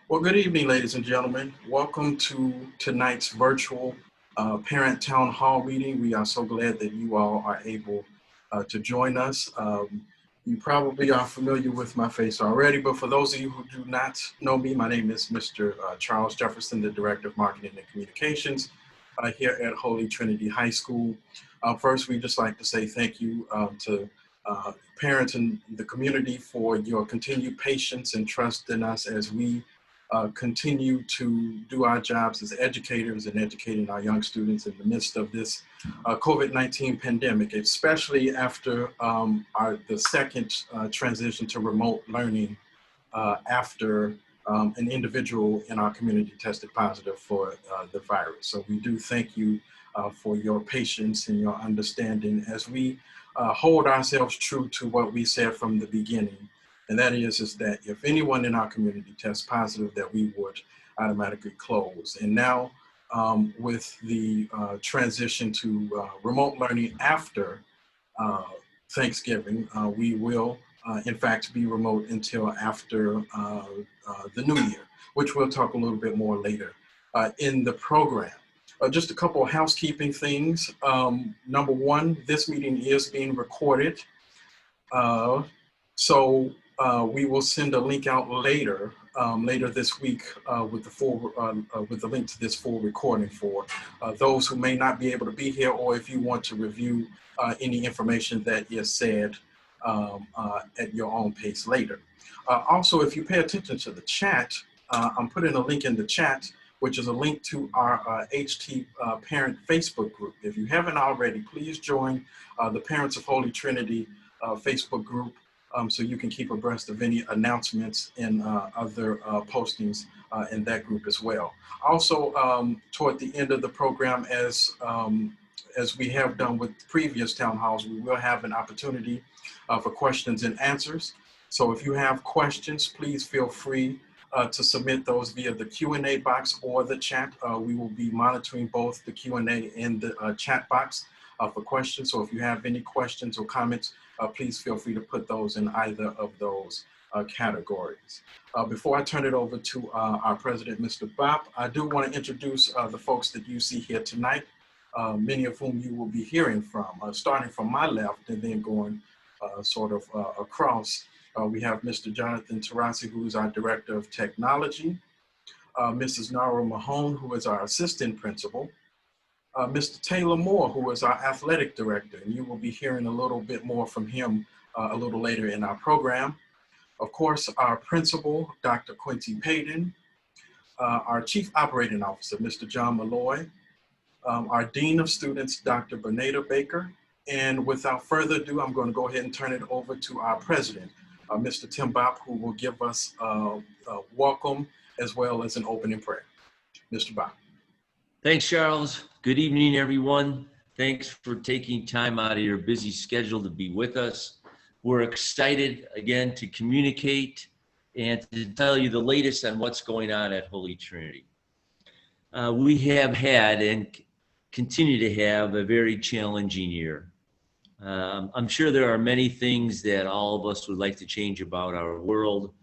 Well, good evening, ladies and gentlemen. Welcome to tonight's virtual Parent Town Hall meeting. We are so glad that you all are able to join us. You probably are familiar with my face already, but for those of you who do not know me, my name is Mr. Charles Jefferson, the Director of Marketing and Communications here at Holy Trinity High School. First, we'd just like to say thank you to parents and the community for your continued patience and trust in us as we continue to do our jobs as educators and educating our young students in the midst of this COVID-19 pandemic, especially after the second transition to remote learning after an individual in our community tested positive for the virus. So we do thank you for your patience and your understanding as we hold ourselves true to what we said from the beginning. And that is that if anyone in our community tests positive, that we would automatically close. And now with the transition to remote learning after Thanksgiving, we will in fact be remote until after the new year, which we'll talk a little bit more later in the program. Just a couple of housekeeping things. Number one, this meeting is being recorded. So we will send a link out later this week with the link to this full recording for those who may not be able to be here, or if you want to review any information that is said at your own pace later. Also, if you pay attention to the chat, I'm putting a link in the chat, which is a link to our HT Parent Facebook group. If you haven't already, please join the Parents of Holy Trinity Facebook group so you can keep abreast of any announcements and other postings in that group as well. Also, toward the end of the program, as we have done with previous town halls, we will have an opportunity for questions and answers. So if you have questions, please feel free to submit those via the Q&A box or the chat. We will be monitoring both the Q&A and the chat box for questions. So if you have any questions or comments, please feel free to put those in either of those categories. Before I turn it over to our president, Mr. Bopp, I do want to introduce the folks that you see here tonight, many of whom you will be hearing from, starting from my left and then going sort of across. We have Mr. Jonathan Tarasi, who is our Director of Technology, Mrs. Nara Mahone, who is our Assistant Principal, Mr. Taylor Moore, who is our Athletic Director, and you will be hearing a little bit more from him a little later in our program. Of course, our Principal, Dr. Quincy Payton, our Chief Operating Officer, Mr. John Malloy, our Dean of Students, Dr. Bernada Baker, and without further ado, I'm going to go ahead and turn it over to our President, Mr. Tim Bopp, who will give us a welcome as well as an opening prayer. Mr. Bopp. Thanks, Charles. Good evening, everyone. Thanks for taking time out of your busy schedule to be with us. We're excited again to communicate and to tell you the latest on what's going on at Holy Trinity. We have had and continue to have a very challenging year. I'm sure there are many things that all of us would like to change about our world,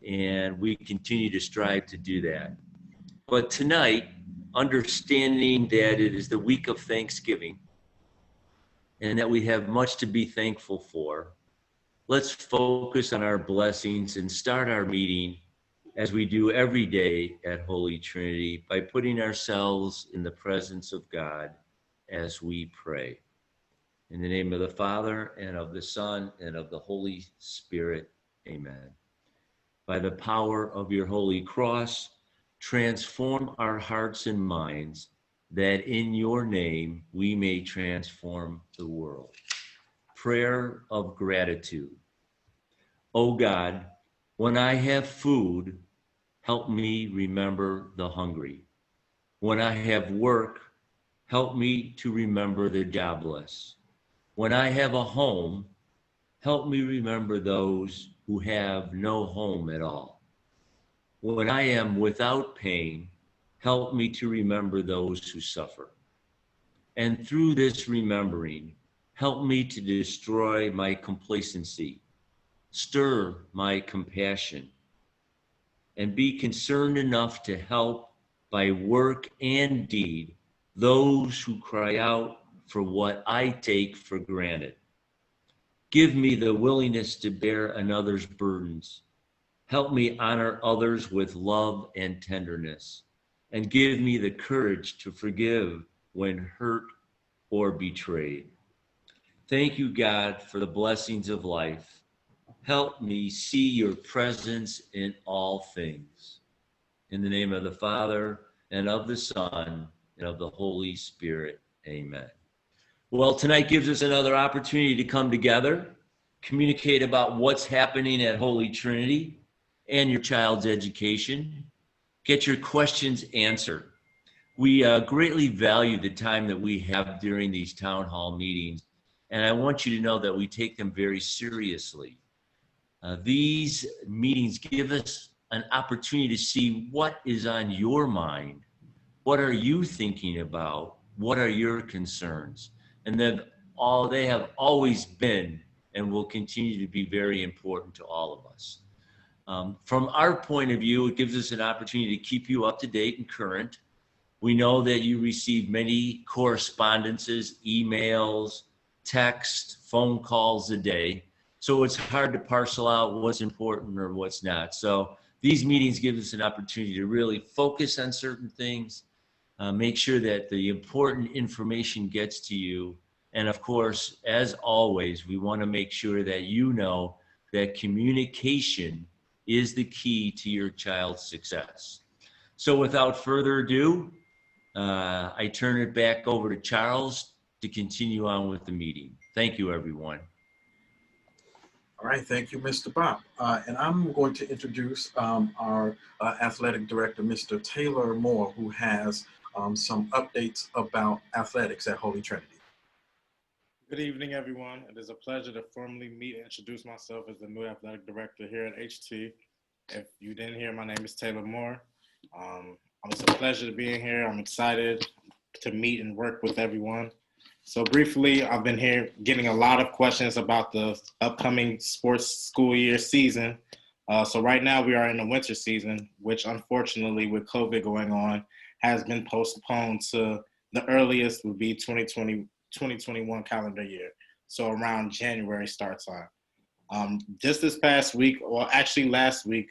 and we continue to strive to do that. But tonight, understanding that it is the week of Thanksgiving and that we have much to be thankful for, let's focus on our blessings and start our meeting as we do every day at Holy Trinity by putting ourselves in the presence of God as we pray. In the name of the Father, and of the Son, and of the Holy Spirit, amen. By the power of your holy cross, transform our hearts and minds, that in your name we may transform the world. Prayer of gratitude. O God, when I have food, help me remember the hungry. When I have work, help me to remember the jobless. When I have a home, help me remember those who have no home at all. When I am without pain, help me to remember those who suffer. And through this remembering, help me to destroy my complacency, stir my compassion, and be concerned enough to help by work and deed those who cry out for what I take for granted. Give me the willingness to bear another's burdens. Help me honor others with love and tenderness, and give me the courage to forgive when hurt or betrayed. Thank you, God, for the blessings of life. Help me see your presence in all things. In the name of the Father, and of the Son, and of the Holy Spirit. Amen. Well, tonight gives us another opportunity to come together, communicate about what's happening at Holy Trinity and your child's education, get your questions answered. We greatly value the time that we have during these town hall meetings, and I want you to know that we take them very seriously. These meetings give us an opportunity to see what is on your mind. What are you thinking about? What are your concerns? And then they have always been and will continue to be very important to all of us. From our point of view, it gives us an opportunity to keep you up to date and current. We know that you receive many correspondences, emails, text, phone calls a day. So it's hard to parcel out what's important or what's not. So these meetings give us an opportunity to really focus on certain things, make sure that the important information gets to you. And of course, as always, we want to make sure that you know that communication is the key to your child's success. So without further ado, I turn it back over to Charles to continue on with the meeting. Thank you, everyone. All right, thank you, Mr. Bob. And I'm going to introduce our athletic director, Mr. Taylor Moore, who has some updates about athletics at Holy Trinity. Good evening, everyone. It is a pleasure to formally meet and introduce myself as the new athletic director here at HT. If you didn't hear, my name is Taylor Moore. It's a pleasure to be in here. I'm excited to meet and work with everyone. So briefly, I've been here getting a lot of questions about the upcoming sports school year season. So right now we are in the winter season, which unfortunately with COVID going on has been postponed to the earliest would be 2021 calendar year. So around January start time. Just this past week, or actually last week,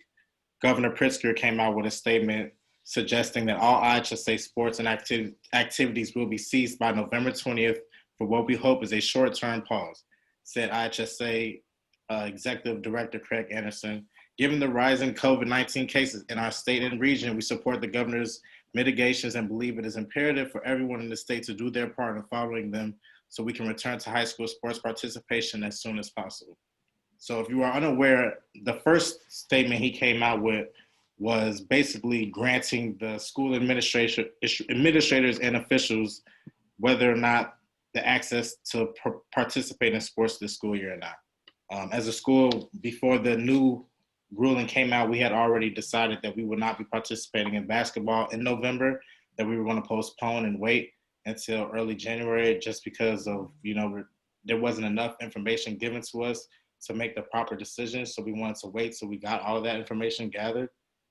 Governor Pritzker came out with a statement suggesting that all IHSA sports and activities will be ceased by November 20th for what we hope is a short-term pause, said IHSA Executive Director Craig Anderson. Given the rising COVID-19 cases in our state and region, we support the governor's mitigations and believe it is imperative for everyone in the state to do their part in following them so we can return to high school sports participation as soon as possible. So if you are unaware, the first statement he came out with was basically granting the school administrators and officials whether or not the access to participate in sports this school year or not. As a school, before the new ruling came out, we had already decided that we would not be participating in basketball in November, that we were going to postpone and wait until early January just because of, there wasn't enough information given to us to make the proper decisions. So we wanted to wait till we got all of that information gathered.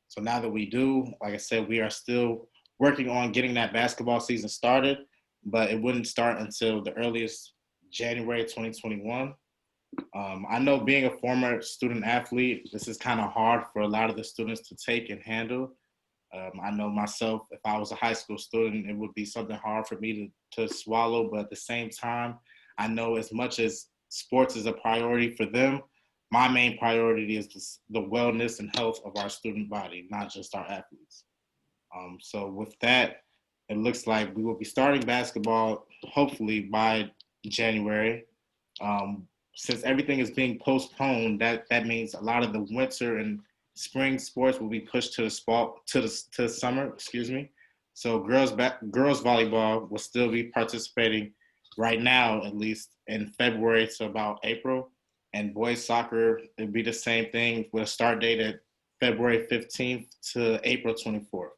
So now that we do, like I said, we are still working on getting that basketball season started, but it wouldn't start until the earliest January 2021. I know being a former student athlete, this is kind of hard for a lot of the students to take and handle. I know myself, if I was a high school student, it would be something hard for me to swallow, but at the same time, I know as much as sports is a priority for them, my main priority is the wellness and health of our student body, not just our athletes. So with that, it looks like we will be starting basketball hopefully by January. Since everything is being postponed, that means a lot of the winter and spring sports will be pushed to the summer. So girls volleyball will still be participating right now, at least in February to about April. And boys soccer, it'd be the same thing with a start date at February 15th to April 24th.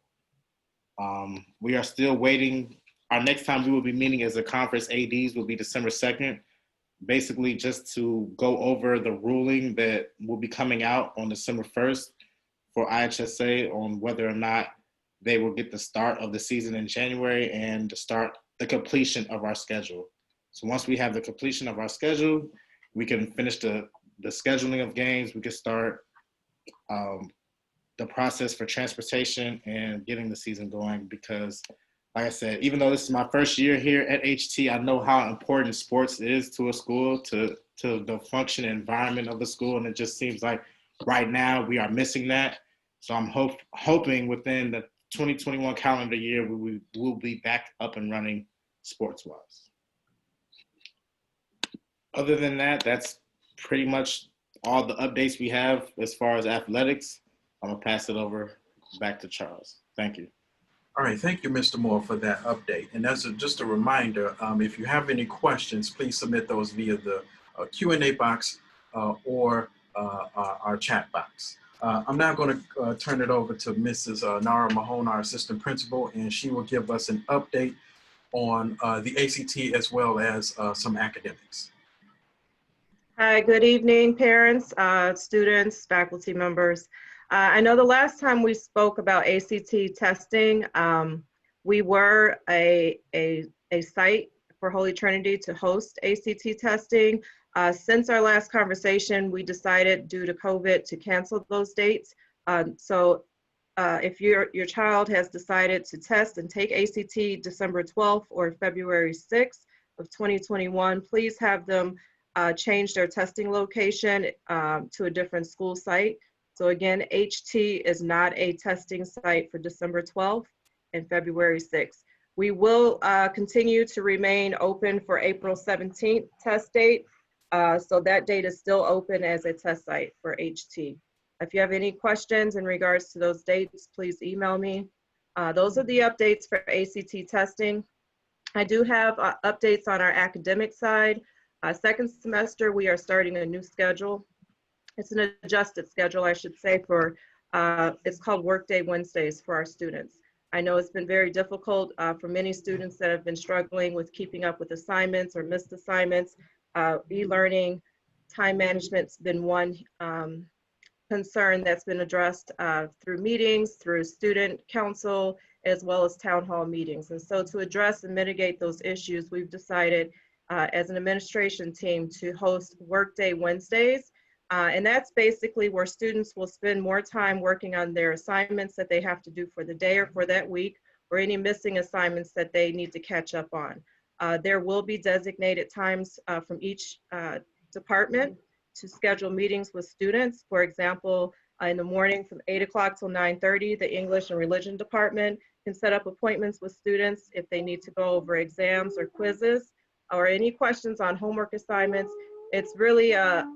We are still waiting. Our next time we will be meeting as a conference ADs will be December 2nd, basically just to go over the ruling that will be coming out on December 1st for IHSA on whether or not they will get the start of the season in January and the completion of our schedule. So once we have the completion of our schedule, we can finish the scheduling of games. We can start the process for transportation and getting the season going, because like I said, even though this is my first year here at HT, I know how important sports is to a school, to the function and environment of the school. And it just seems like right now we are missing that. So I'm hoping within the 2021 calendar year, we will be back up and running sports-wise. Other than that, that's pretty much all the updates we have as far as athletics. I'm gonna pass it over back to Charles. Thank you. All right, thank you, Mr. Moore, for that update. And as just a reminder, if you have any questions, please submit those via the Q&A box or our chat box. I'm now going to turn it over to Mrs. Nara Mahone, our assistant principal, and she will give us an update on the ACT as well as some academics. Hi, good evening, parents, students, faculty members. I know the last time we spoke about ACT testing, we were a site for Holy Trinity to host ACT testing. Since our last conversation, we decided due to COVID to cancel those dates. So if your child has decided to test and take ACT December 12th or February 6th of 2021, please have them change their testing location to a different school site. So again, HT is not a testing site for December 12th and February 6th. We will continue to remain open for April 17th test date. So that date is still open as a test site for HT. If you have any questions in regards to those dates, please email me. Those are the updates for ACT testing. I do have updates on our academic side. Second semester, we are starting a new schedule. It's an adjusted schedule, I should say, for, it's called Workday Wednesdays for our students. I know it's been very difficult for many students that have been struggling with keeping up with assignments or missed assignments. E-learning, time management's been one concern that's been addressed through meetings, through student council, as well as town hall meetings. And so to address and mitigate those issues, we've decided as an administration team to host Workday Wednesdays. And that's basically where students will spend more time working on their assignments that they have to do for the day or for that week, or any missing assignments that they need to catch up on. There will be designated times from each department to schedule meetings with students. For example, in the morning from 8 o'clock till 9:30, the English and Religion department can set up appointments with students if they need to go over exams or quizzes or any questions on homework assignments. It's really a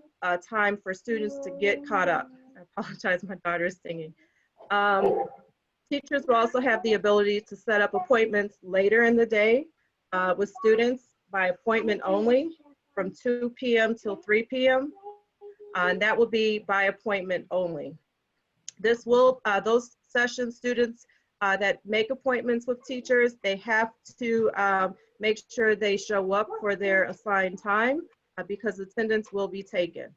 time for students to get caught up. I apologize, my daughter is singing. Teachers will also have the ability to set up appointments later in the day with students by appointment only from 2 p.m. till 3 p.m. And that will be by appointment only. This will, those session students that make appointments with teachers, they have to make sure they show up for their assigned time because attendance will be taken.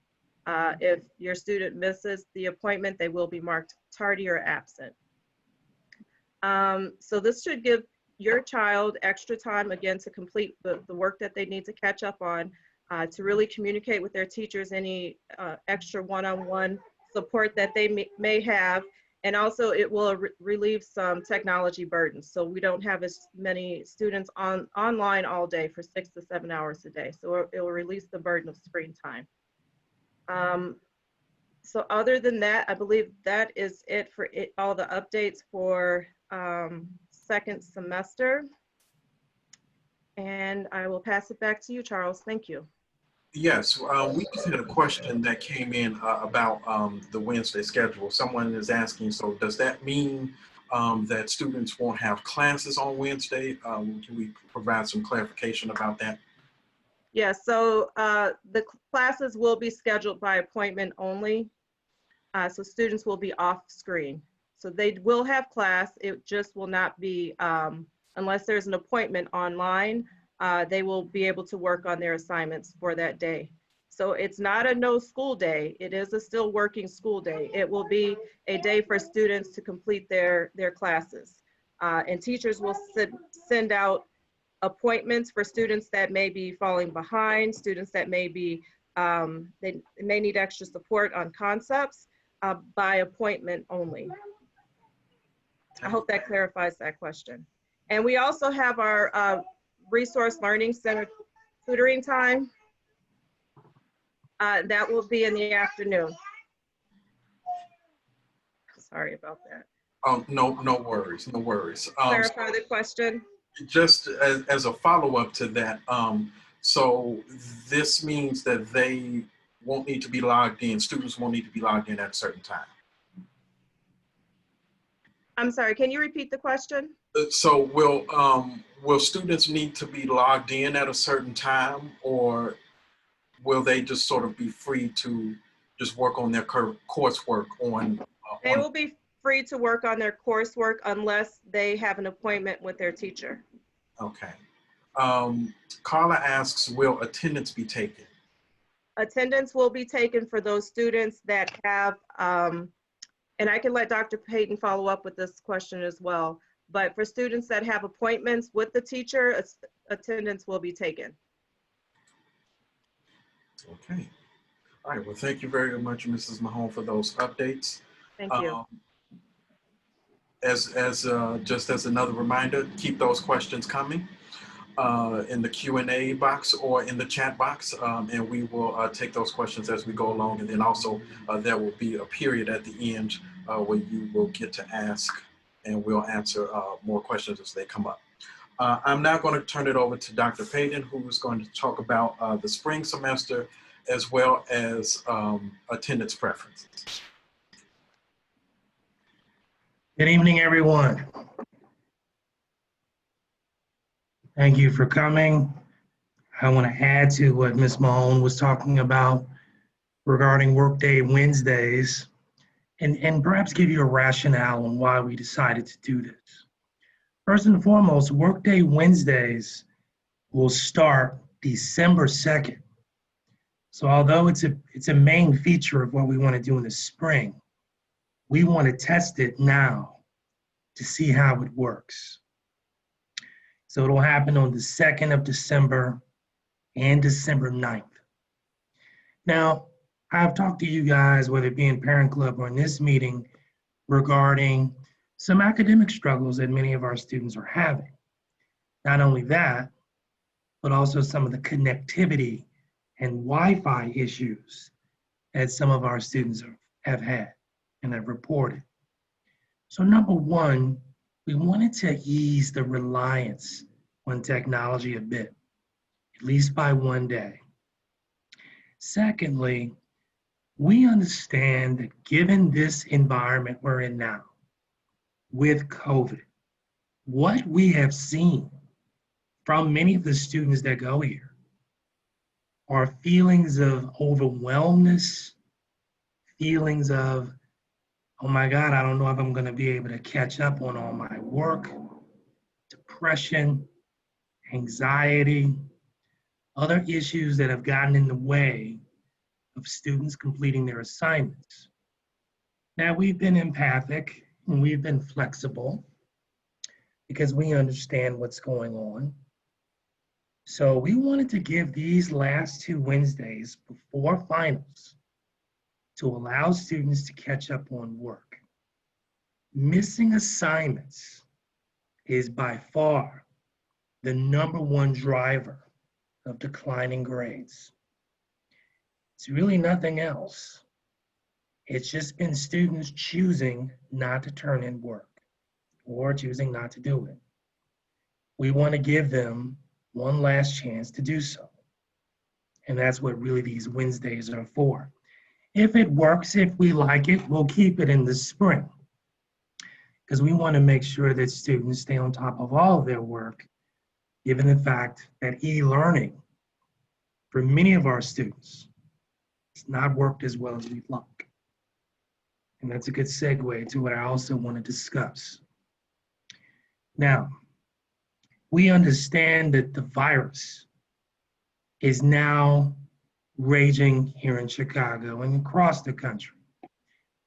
If your student misses the appointment, they will be marked tardy or absent. So this should give your child extra time, again, to complete the work that they need to catch up on, to really communicate with their teachers any extra one-on-one support that they may have. And also it will relieve some technology burdens. So we don't have as many students online all day for 6 to 7 hours a day. So it will release the burden of screen time. So other than that, I believe that is it for all the updates for second semester. And I will pass it back to you, Charles. Thank you. Yes, we just had a question that came in about the Wednesday schedule. Someone is asking, so does that mean that students won't have classes on Wednesday? Can we provide some clarification about that? Yeah, so the classes will be scheduled by appointment only. So students will be off screen. So they will have class, it just will not be, unless there's an appointment online, they will be able to work on their assignments for that day. So it's not a no school day. It is a still working school day. It will be a day for students to complete their classes. And teachers will send out appointments for students that may be falling behind, students that may be, they may need extra support on concepts by appointment only. I hope that clarifies that question. And we also have our Resource Learning Center tutoring time. That will be in the afternoon. Sorry about that. Oh, no worries, no worries. Clarify the question. Just as a follow-up to that, so this means that they won't need to be logged in, students won't need to be logged in at a certain time. I'm sorry, can you repeat the question? So will students need to be logged in at a certain time, or will they just sort of be free to just work on their coursework on? They will be free to work on their coursework unless they have an appointment with their teacher. Okay. Carla asks, will attendance be taken? Attendance will be taken for those students that have, and I can let Dr. Payton follow up with this question as well, but for students that have appointments with the teacher, attendance will be taken. Okay. All right. Well, thank you very much, Mrs. Mahone, for those updates. Thank you. Just as another reminder, keep those questions coming in the Q&A box or in the chat box, and we will take those questions as we go along. And then also there will be a period at the end where you will get to ask, and we'll answer more questions as they come up. I'm now going to turn it over to Dr. Payton, who is going to talk about the spring semester as well as attendance preferences. Good evening, everyone. Thank you for coming. I want to add to what Ms. Mahone was talking about regarding Workday Wednesdays and perhaps give you a rationale on why we decided to do this. First and foremost, Workday Wednesdays will start December 2nd. So although it's a main feature of what we want to do in the spring, we want to test it now to see how it works. So it'll happen on the 2nd of December and December 9th. Now, I've talked to you guys, whether it be in Parent Club or in this meeting, regarding some academic struggles that many of our students are having. Not only that, but also some of the connectivity and Wi-Fi issues that some of our students have had and have reported. So number one, we wanted to ease the reliance on technology a bit, at least by one day. Secondly, we understand that given this environment we're in now, with COVID, what we have seen from many of the students that go here are feelings of overwhelmness, feelings of, oh my God, I don't know if I'm going to be able to catch up on all my work, depression, anxiety, other issues that have gotten in the way of students completing their assignments. Now, we've been empathic and we've been flexible because we understand what's going on. So we wanted to give these last 2 Wednesdays before finals to allow students to catch up on work. Missing assignments is by far the #1 driver of declining grades. It's really nothing else. It's just been students choosing not to turn in work or choosing not to do it. We want to give them one last chance to do so. And that's what really these Wednesdays are for. If it works, if we like it, we'll keep it in the spring, because we want to make sure that students stay on top of all of their work, given the fact that e-learning for many of our students has not worked as well as we'd like. And that's a good segue to what I also want to discuss. Now, we understand that the virus is now raging here in Chicago and across the country.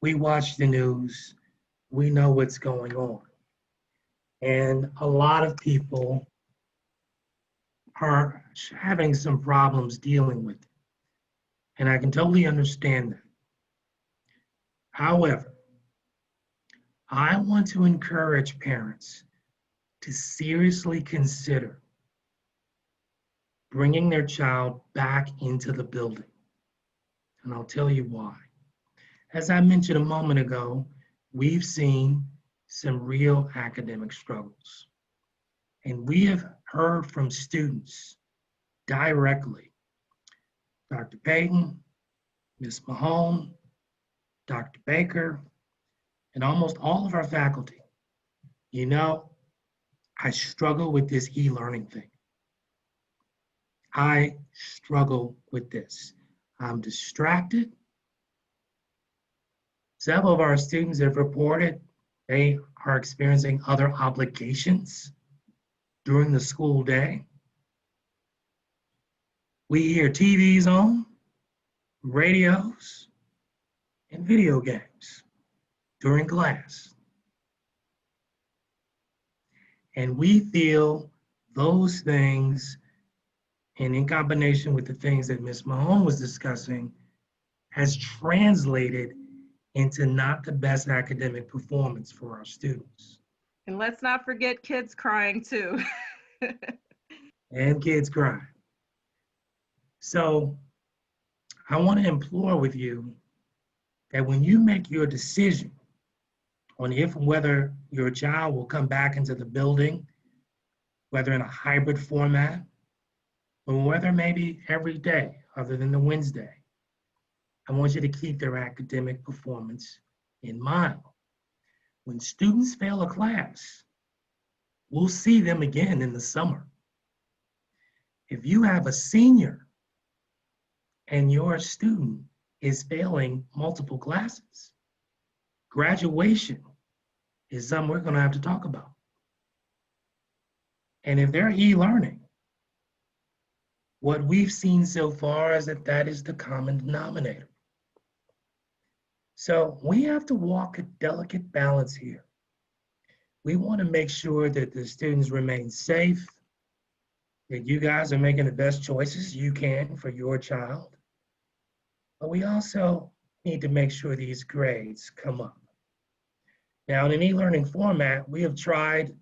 We watch the news, we know what's going on. And a lot of people are having some problems dealing with it. And I can totally understand that. However, I want to encourage parents to seriously consider bringing their child back into the building. And I'll tell you why. As I mentioned a moment ago, we've seen some real academic struggles. And we have heard from students directly. Dr. Payton, Ms. Mahone, Dr. Baker, and almost all of our faculty. You know, I struggle with this e-learning thing. I struggle with this. I'm distracted. Several of our students have reported they are experiencing other obligations during the school day. We hear TVs on, radios, and video games during class. And we feel those things, and in combination with the things that Ms. Mahone was discussing, has translated into not the best academic performance for our students. And let's not forget kids crying too. And kids crying. So I want to implore with you that when you make your decision on if and whether your child will come back into the building, whether in a hybrid format, or whether maybe every day other than the Wednesday, I want you to keep their academic performance in mind. When students fail a class, we'll see them again in the summer. If you have a senior and your student is failing multiple classes, graduation is something we're going to have to talk about. And if they're e-learning, what we've seen so far is that that is the common denominator. So we have to walk a delicate balance here. We want to make sure that the students remain safe, that you guys are making the best choices you can for your child. But we also need to make sure these grades come up. Now, in an e-learning format, we have tried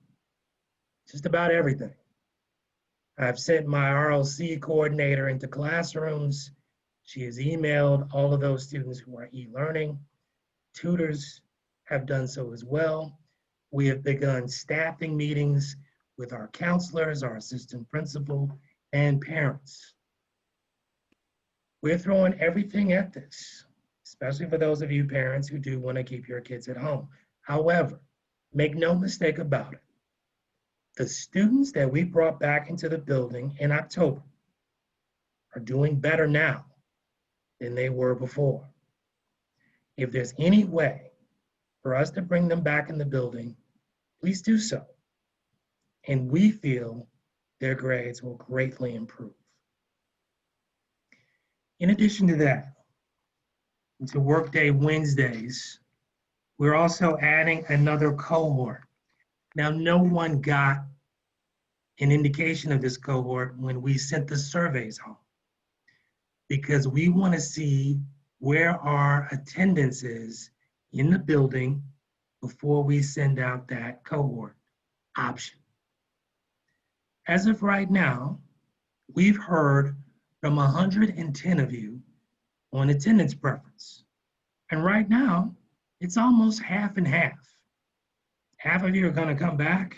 just about everything. I've sent my RLC coordinator into classrooms. She has emailed all of those students who are e-learning. Tutors have done so as well. We have begun staffing meetings with our counselors, our assistant principal, and parents. We're throwing everything at this, especially for those of you parents who do want to keep your kids at home. However, make no mistake about it. The students that we brought back into the building in October are doing better now than they were before. If there's any way for us to bring them back in the building, please do so. And we feel their grades will greatly improve. In addition to that, to Workday Wednesdays, we're also adding another cohort. Now, no one got an indication of this cohort when we sent the surveys home, because we want to see where our attendance is in the building before we send out that cohort option. As of right now, we've heard from 110 of you on attendance preference. And right now, it's almost half and half. Half of you are going to come back,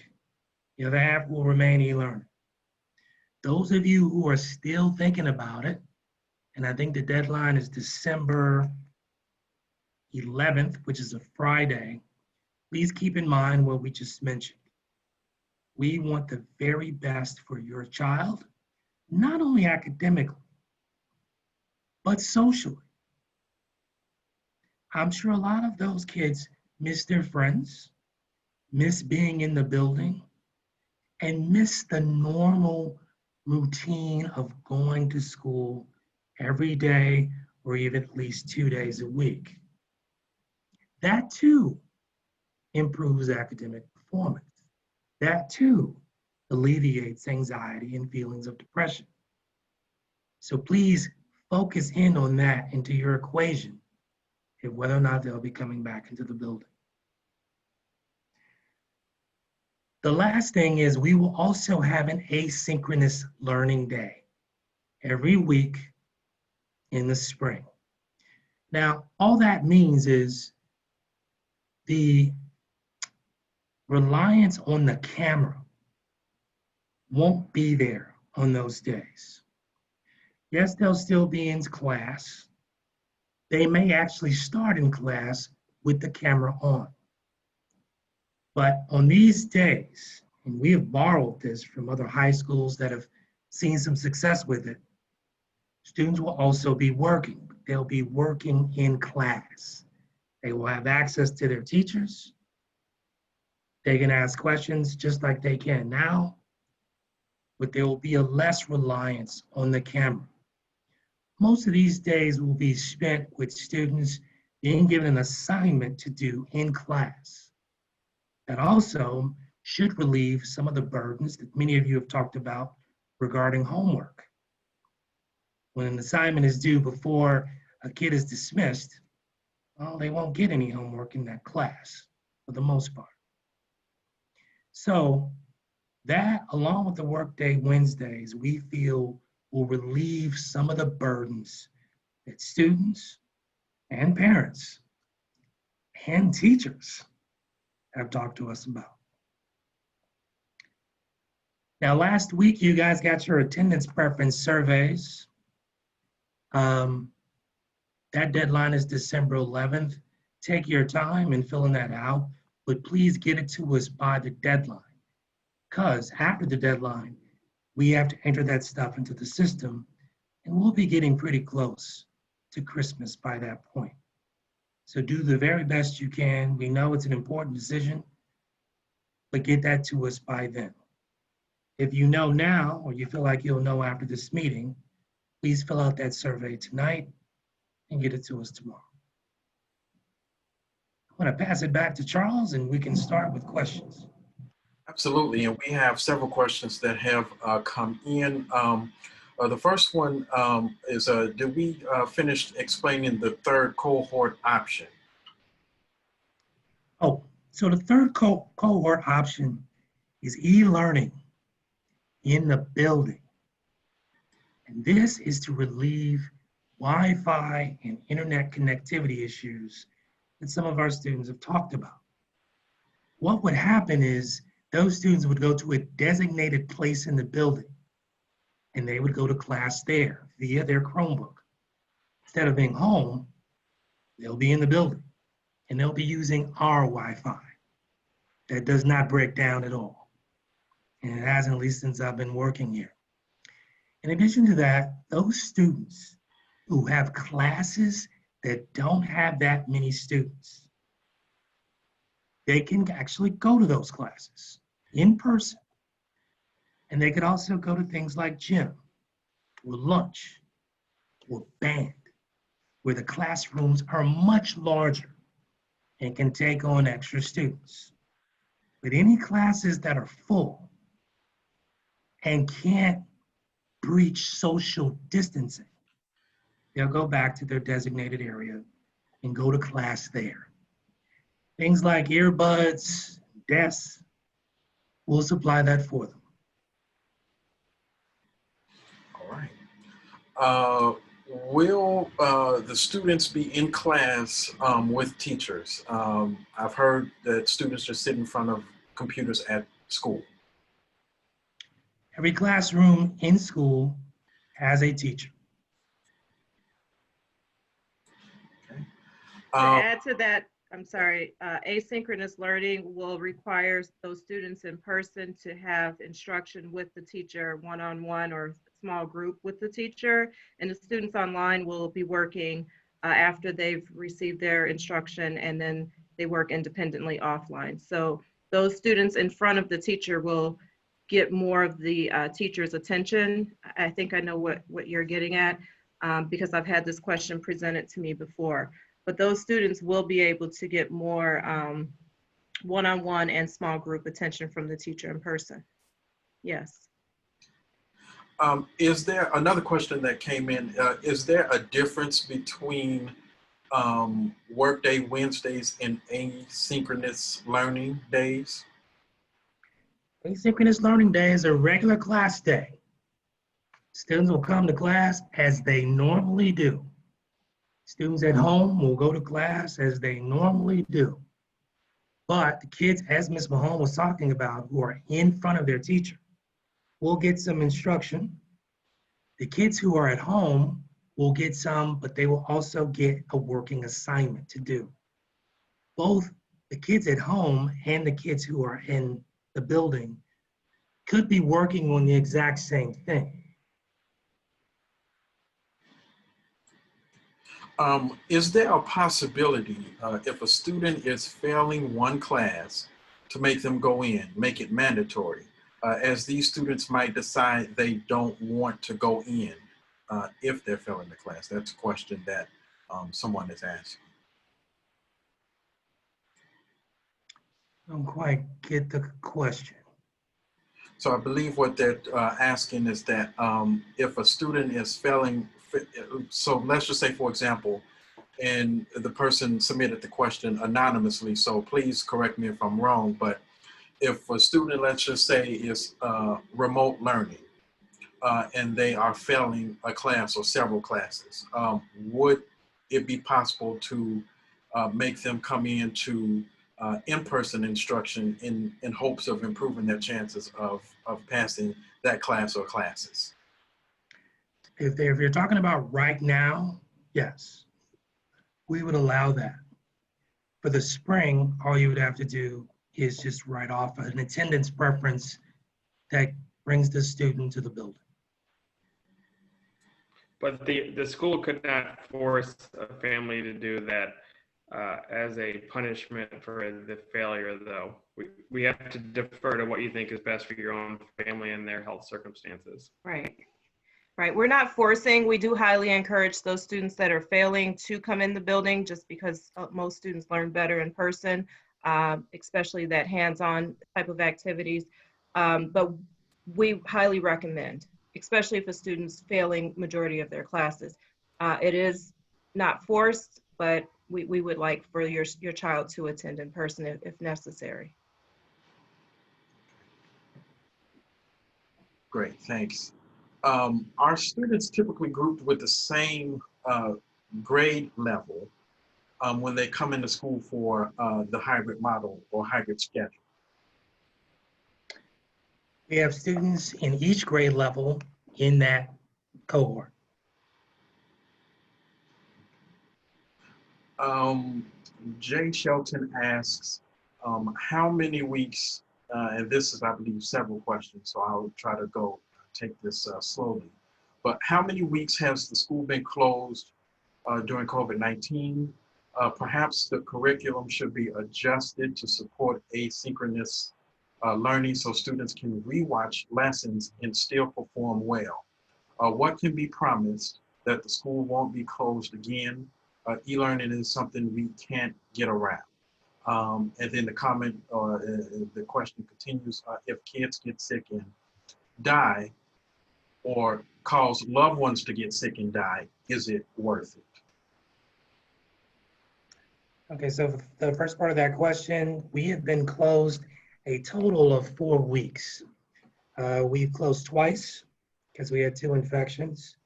the other half will remain e-learning. Those of you who are still thinking about it, and I think the deadline is December 11th, which is a Friday, please keep in mind what we just mentioned. We want the very best for your child, not only academically, but socially. I'm sure a lot of those kids miss their friends, miss being in the building, and miss the normal routine of going to school every day or even at least 2 days a week. That too improves academic performance. That too alleviates anxiety and feelings of depression. So please focus in on that into your equation of whether or not they'll be coming back into the building. The last thing is we will also have an asynchronous learning day every week in the spring. Now, all that means is the reliance on the camera won't be there on those days. Yes, they'll still be in class. They may actually start in class with the camera on. But on these days, and we have borrowed this from other high schools that have seen some success with it, students will also be working. They'll be working in class. They will have access to their teachers. They can ask questions just like they can now, but there will be a less reliance on the camera. Most of these days will be spent with students being given an assignment to do in class. That also should relieve some of the burdens that many of you have talked about regarding homework. When an assignment is due before a kid is dismissed, well, they won't get any homework in that class for the most part. So that, along with the workday Wednesdays, we feel will relieve some of the burdens that students and parents and teachers have talked to us about. Now, last week, you guys got your attendance preference surveys. That deadline is December 11th. Take your time in filling that out, but please get it to us by the deadline. Because after the deadline, we have to enter that stuff into the system, and we'll be getting pretty close to Christmas by that point. So do the very best you can. We know it's an important decision, but get that to us by then. If you know now, or you feel like you'll know after this meeting, please fill out that survey tonight and get it to us tomorrow. I'm going to pass it back to Charles, and we can start with questions. Absolutely, and we have several questions that have come in. The first one is, did we finish explaining the third cohort option? Oh, so the third cohort option is e-learning in the building. And this is to relieve Wi-Fi and internet connectivity issues that some of our students have talked about. What would happen is those students would go to a designated place in the building and they would go to class there via their Chromebook. Instead of being home, they'll be in the building and they'll be using our Wi-Fi. That does not break down at all. And it hasn't, at least since I've been working here. In addition to that, those students who have classes that don't have that many students, they can actually go to those classes in person. And they could also go to things like gym or lunch or band, where the classrooms are much larger and can take on extra students. But any classes that are full and can't breach social distancing, they'll go back to their designated area and go to class there. Things like earbuds, desks, we'll supply that for them. All right. Will the students be in class with teachers? I've heard that students just sit in front of computers at school. Every classroom in school has a teacher. Okay. To add to that, I'm sorry, asynchronous learning will require those students in person to have instruction with the teacher one-on-one or small group with the teacher, and the students online will be working after they've received their instruction, and then they work independently offline. So those students in front of the teacher will get more of the teacher's attention. I think I know what you're getting at. because I've had this question presented to me before. But those students will be able to get more one-on-one and small group attention from the teacher in person. Yes. Is there another question that came in? Is there a difference between workday Wednesdays and asynchronous learning days? Asynchronous learning day is a regular class day. Students will come to class as they normally do. Students at home will go to class as they normally do. But the kids, as Ms. Mahone was talking about, who are in front of their teacher, will get some instruction. The kids who are at home will get some, but they will also get a working assignment to do. Both the kids at home and the kids who are in the building could be working on the exact same thing. Is there a possibility if a student is failing one class to make them go in, make it mandatory, as these students might decide they don't want to go in if they're failing the class? That's a question that someone is asking. I don't quite get the question. So I believe what they're asking is that if a student is failing, so let's just say, for example, and the person submitted the question anonymously, so please correct me if I'm wrong, but if a student, let's just say, is remote learning and they are failing a class or several classes, would it be possible to make them come into in-person instruction in hopes of improving their chances of passing that class or classes? If you're talking about right now, yes, we would allow that. For the spring, all you would have to do is just write off an attendance preference that brings the student to the building. But the school could not force a family to do that as a punishment for the failure, though. We have to defer to what you think is best for your own family and their health circumstances. Right. Right. We're not forcing. We do highly encourage those students that are failing to come in the building just because most students learn better in person, especially that hands-on type of activities. But we highly recommend, especially if a student's failing majority of their classes. It is not forced, but we would like for your child to attend in person if necessary. Great, thanks. Are students typically grouped with the same grade level when they come into school for the hybrid model or hybrid schedule? We have students in each grade level in that cohort. Jay Shelton asks, how many weeks, and this is, I believe, several questions, so I'll try to take this slowly. But how many weeks has the school been closed during COVID-19? Perhaps the curriculum should be adjusted to support asynchronous learning so students can rewatch lessons and still perform well. What can be promised that the school won't be closed again? E-learning is something we can't get around. And then the comment or the question continues, if kids get sick and die or cause loved ones to get sick and die, is it worth it? Okay, so the first part of that question, we have been closed a total of 4 weeks. We've closed twice because we had 2 infections.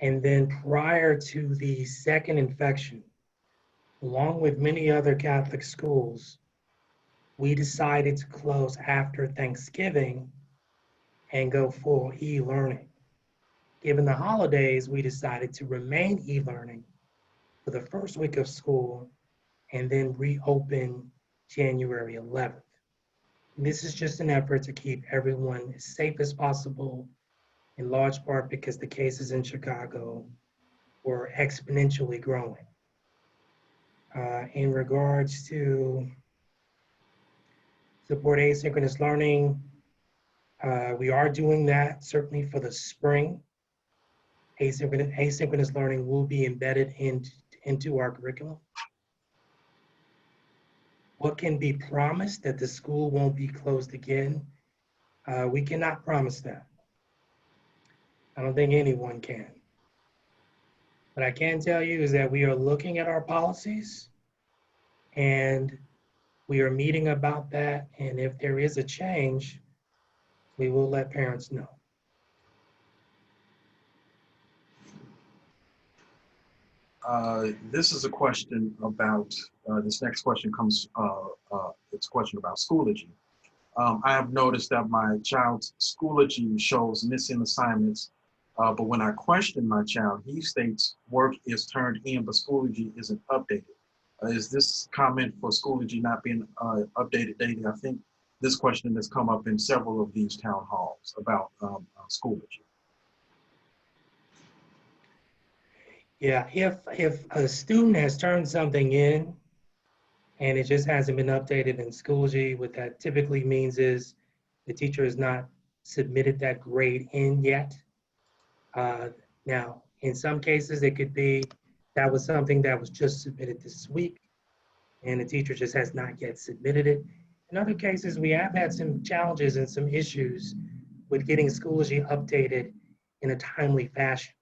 And then prior to the second infection, along with many other Catholic schools, we decided to close after Thanksgiving and go full e-learning. Given the holidays, we decided to remain e-learning for the first week of school and then reopen January 11th. And this is just an effort to keep everyone as safe as possible, in large part because the cases in Chicago were exponentially growing. In regards to support asynchronous learning, we are doing that certainly for the spring. asynchronous learning will be embedded into our curriculum? What can be promised that the school won't be closed again? We cannot promise that. I don't think anyone can. What I can tell you is that we are looking at our policies and we are meeting about that. And if there is a change, we will let parents know. This is a question about, this next question comes, it's a question about Schoology. I have noticed that my child's Schoology shows missing assignments, but when I question my child, he states work is turned in, but Schoology isn't updated. Is this comment for Schoology not being updated daily? I think this question has come up in several of these town halls about Schoology. Yeah, if a student has turned something in and it just hasn't been updated in Schoology, what that typically means is the teacher has not submitted that grade in yet. Now, in some cases, it could be that was something that was just submitted this week and the teacher just has not yet submitted it. In other cases, we have had some challenges and some issues with getting Schoology updated in a timely fashion.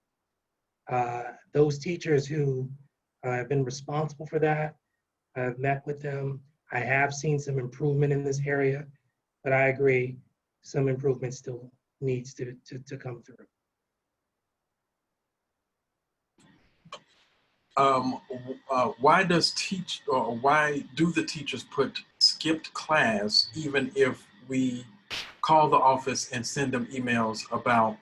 Those teachers who have been responsible for that, I've met with them. I have seen some improvement in this area, but I agree, some improvement still needs to come through. Why do the teachers put skipped class even if we call the office and send them emails about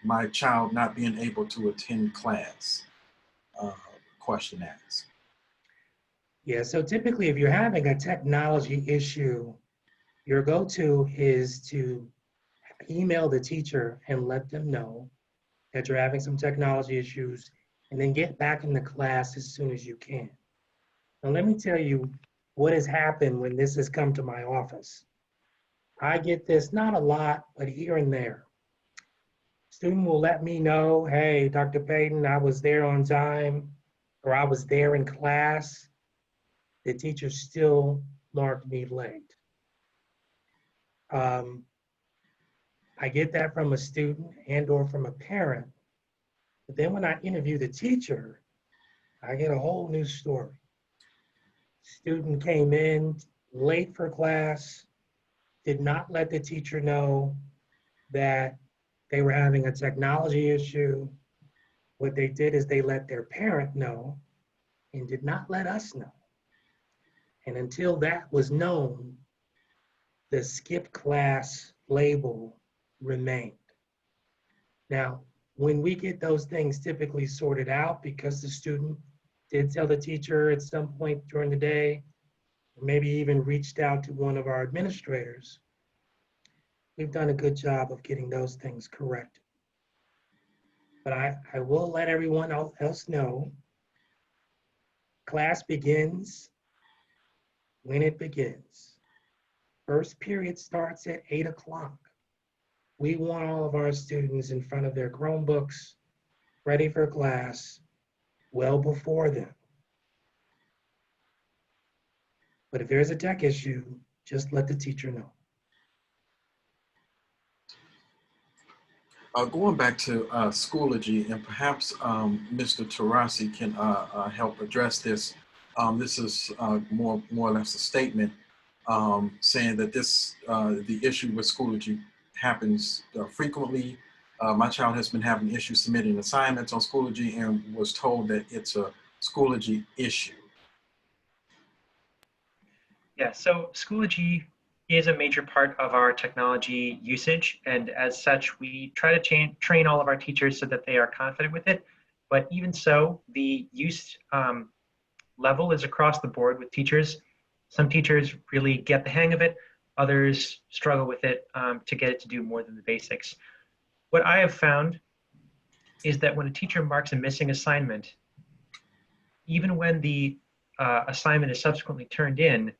my child not being able to attend class? Question asked. Yeah, so typically if you're having a technology issue, your go-to is to email the teacher and let them know that you're having some technology issues and then get back in the class as soon as you can. Now let me tell you what has happened when this has come to my office. I get this, not a lot, but here and there. Student will let me know, hey, Dr. Payton, I was there on time, or I was there in class. The teacher still marked me late. I get that from a student and or from a parent. But then when I interview the teacher, I get a whole new story. Student came in late for class, did not let the teacher know that they were having a technology issue. What they did is they let their parent know and did not let us know. And until that was known, the skipped class label remained. Now, when we get those things typically sorted out because the student did tell the teacher at some point during the day, or maybe even reached out to one of our administrators, we've done a good job of getting those things corrected. But I will let everyone else know, class begins when it begins. First period starts at 8 o'clock. We want all of our students in front of their Chromebooks, ready for class, well before then. But if there's a tech issue, just let the teacher know. Going back to Schoology, and perhaps Mr. Tarasi can help address this. This is more or less a statement saying that this the issue with Schoology happens frequently. My child has been having issues submitting assignments on Schoology and was told that it's a Schoology issue. Yeah, so Schoology is a major part of our technology usage, and as such, we try to train all of our teachers so that they are confident with it. But even so, the use level is across the board with teachers. Some teachers really get the hang of it, others struggle with it to get it to do more than the basics. What I have found is that when a teacher marks a missing assignment, even when the assignment is subsequently turned in,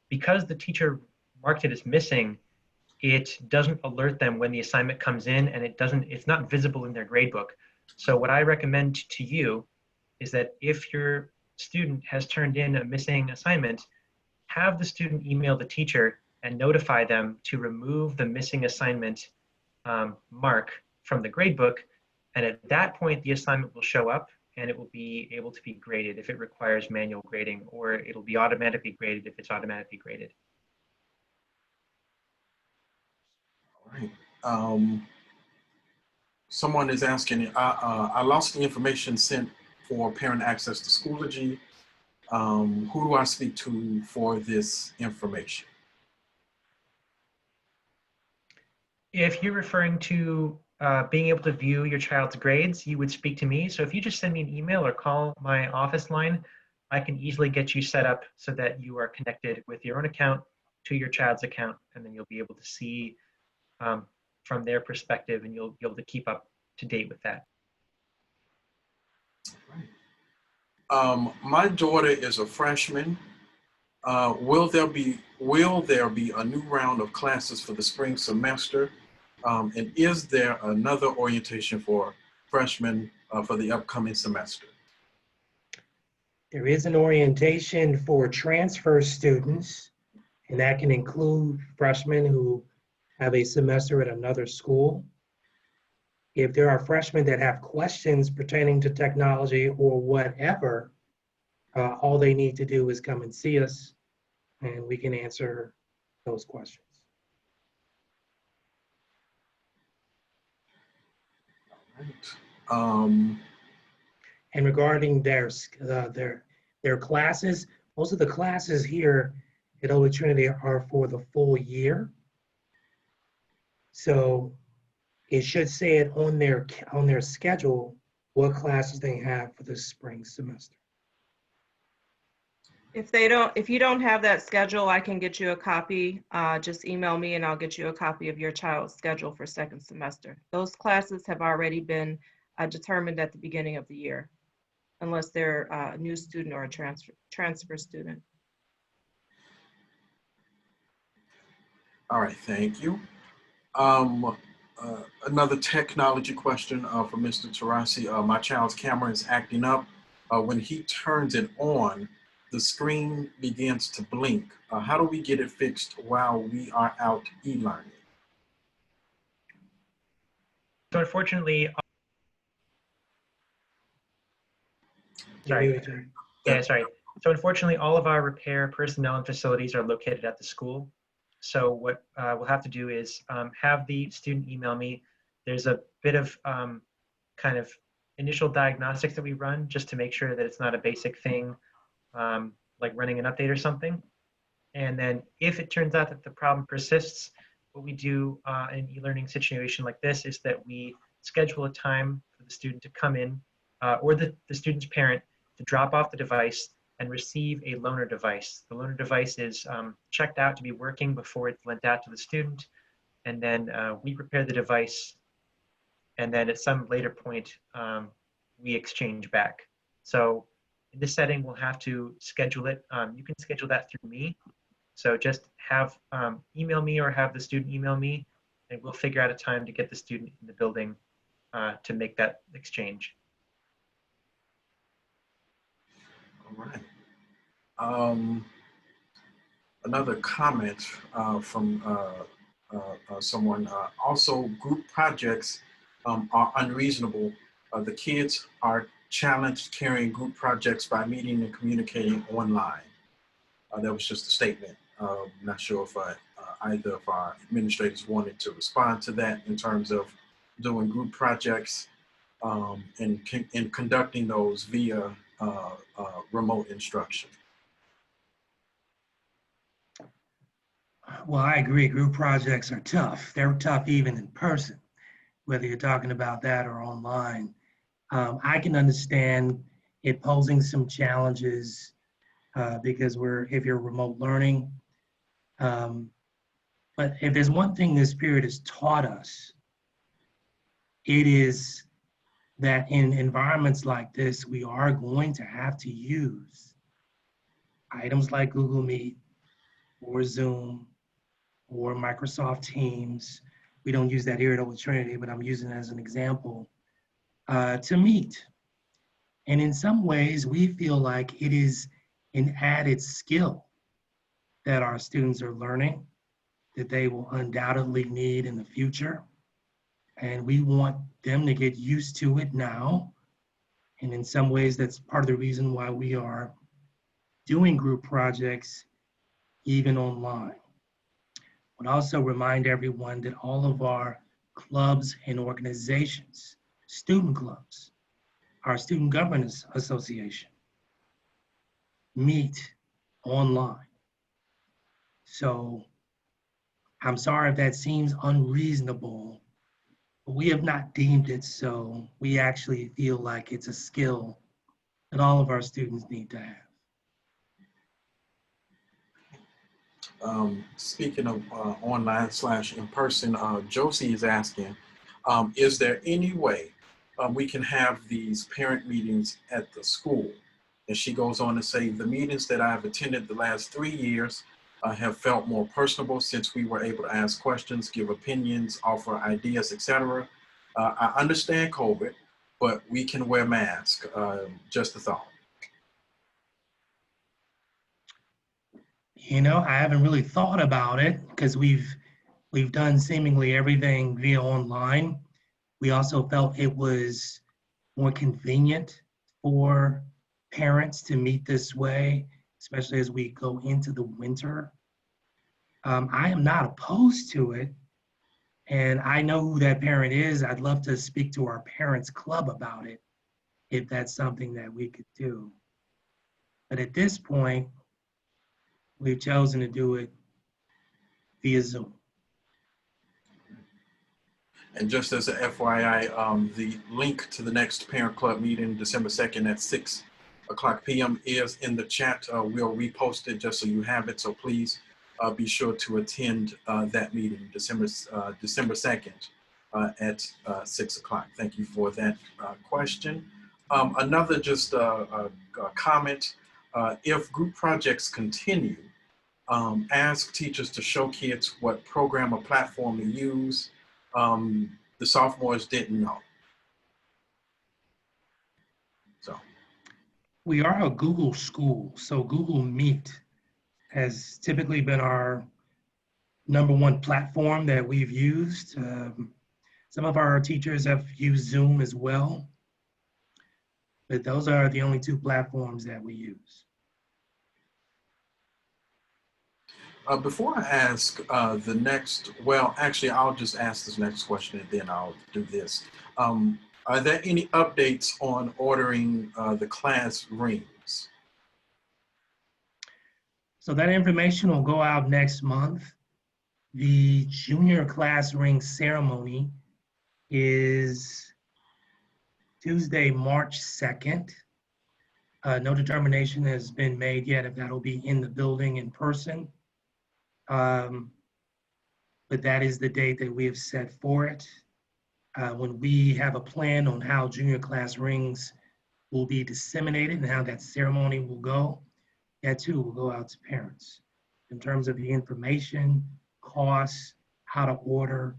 because the teacher marked it as missing, it doesn't alert them when the assignment comes in, and it's not visible in their gradebook. So what I recommend to you is that if your student has turned in a missing assignment, have the student email the teacher and notify them to remove the missing assignment mark from the gradebook. And at that point, the assignment will show up and it will be able to be graded if it requires manual grading, or it'll be automatically graded if it's automatically graded. All right. Someone is asking, I lost the information sent for parent access to Schoology. Who do I speak to for this information? If you're referring to being able to view your child's grades, you would speak to me. So if you just send me an email or call my office line, I can easily get you set up so that you are connected with your own account to your child's account, and then you'll be able to see from their perspective, and you'll be able to keep up to date with that. My daughter is a freshman. Will there be a new round of classes for the spring semester? And is there another orientation for freshmen for the upcoming semester? There is an orientation for transfer students, and that can include freshmen who have a semester at another school. If there are freshmen that have questions pertaining to technology or whatever, all they need to do is come and see us, and we can answer those questions. Right. And regarding their classes, most of the classes here at Holy Trinity are for the full year. So it should say it on their schedule what classes they have for the spring semester. If you don't have that schedule, I can get you a copy. Just email me and I'll get you a copy of your child's schedule for second semester. Those classes have already been determined at the beginning of the year, unless they're a new student or a transfer student. All right, thank you. Another technology question for Mr. Tarasi. My child's camera is acting up. When he turns it on, the screen begins to blink. How do we get it fixed while we are out e-learning? So unfortunately, So unfortunately, all of our repair personnel and facilities are located at the school. So what we'll have to do is have the student email me. There's a bit of kind of initial diagnostics that we run just to make sure that it's not a basic thing like running an update or something. And then if it turns out that the problem persists, what we do in an e-learning situation like this is that we schedule a time for the student to come in or the student's parent to drop off the device and receive a loaner device. The loaner device is checked out to be working before it's lent out to the student. And then we repair the device. And then at some later point, we exchange back. So in this setting, we'll have to schedule it. You can schedule that through me. So just have email me or have the student email me, and we'll figure out a time to get the student in the building to make that exchange. All right. Another comment from someone. Also, group projects are unreasonable. The kids are challenged carrying group projects by meeting and communicating online. That was just a statement. Not sure if either of our administrators wanted to respond to that in terms of doing group projects and conducting those via remote instruction. Well, I agree. Group projects are tough. They're tough even in person, whether you're talking about that or online. I can understand it posing some challenges because if you're remote learning. But if there's one thing this period has taught us, it is that in environments like this, we are going to have to use items like Google Meet or Zoom or Microsoft Teams. We don't use that here at Holy Trinity, but I'm using it as an example to meet. And in some ways, we feel like it is an added skill that our students are learning, that they will undoubtedly need in the future. And we want them to get used to it now. And in some ways, that's part of the reason why we are doing group projects even online. But also remind everyone that all of our clubs and organizations, student clubs, our Student Governance Association, meet online. So I'm sorry if that seems unreasonable, but we have not deemed it so. We actually feel like it's a skill that all of our students need to have. Speaking of online / in person, Josie is asking, is there any way we can have these parent meetings at the school? And she goes on to say, the meetings that I've attended the last 3 years have felt more personable since we were able to ask questions, give opinions, offer ideas, etc. I understand COVID, but we can wear masks. Just a thought. You know, I haven't really thought about it because we've done seemingly everything via online. We also felt it was more convenient for parents to meet this way, especially as we go into the winter. I am not opposed to it, and I know who that parent is. I'd love to speak to our parents club about it if that's something that we could do. But at this point, we've chosen to do it via Zoom. And just as a FYI, the link to the next parent club meeting, December 2nd at 6:00 p.m. is in the chat. We'll repost it just so you have it. So please be sure to attend that meeting, December 2nd at 6:00. Thank you for that question. Another just comment, if group projects continue, ask teachers to show kids what program or platform to use. The sophomores didn't know. So. We are a Google school, so Google Meet has typically been our #1 platform that we've used. Some of our teachers have used Zoom as well, but those are the only 2 platforms that we use. Before I ask the next, well, actually, I'll just ask this next question and then I'll do this. Are there any updates on ordering the class rings? So that information will go out next month. The junior class ring ceremony is Tuesday, March 2nd. No determination has been made yet if that'll be in the building in person. But that is the date that we have set for it. When we have a plan on how junior class rings will be disseminated and how that ceremony will go, that too will go out to parents. In terms of the information, costs, how to order,